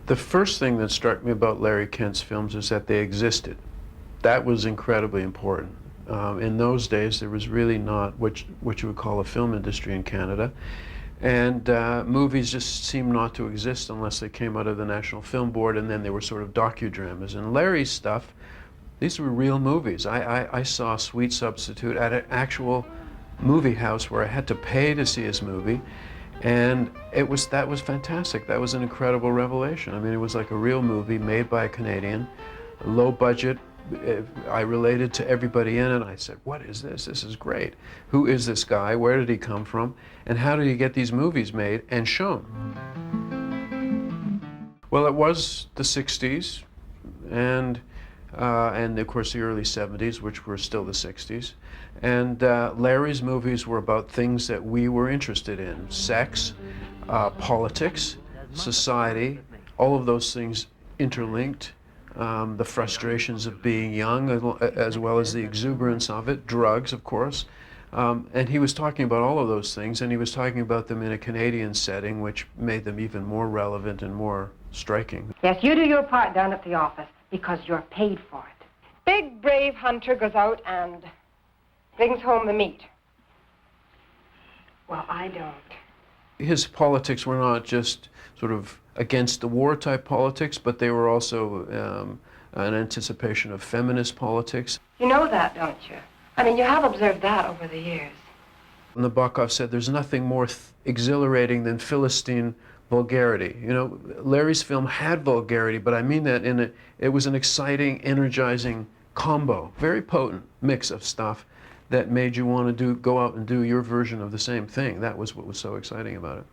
The first thing that struck me about Larry Kent's films is that they existed. That was incredibly important. In those days, there was really not what you would call a film industry in Canada, and movies just seemed not to exist unless they came out of the National Film Board, and then they were sort of docudramas. And Larry's stuff, these were real movies. I saw Sweet Substitute at an actual movie house where I had to pay to see his movie, and that was fantastic. That was an incredible revelation. I mean, it was like a real movie made by a Canadian, low budget. I related to everybody in it. I said, what is this? This is great. Who is this guy? Where did he come from? And how did he get these movies made and shown? Well, it was the 60s and of course the early 70s, which were still the 60s. And Larry's movies were about things that we were interested in: sex, politics, society, all of those things interlinked. The frustrations of being young, as well as the exuberance of it, drugs, of course. And he was talking about all of those things, and he was talking about them in a Canadian setting, which made them even more relevant and more striking. Yes, you do your part down at the office, because you're paid for it. Big, brave hunter goes out and brings home the meat. Well, I don't. His politics were not just sort of against the war type politics, but they were also an anticipation of feminist politics. You know that, don't you? I mean, you have observed that over the years. Nabokov said there's nothing more exhilarating than Philistine vulgarity. You know, Larry's film had vulgarity, but I mean that it was an exciting, energizing combo, very potent mix of stuff that made you want to go out and do your version of the same thing. That was what was so exciting about it.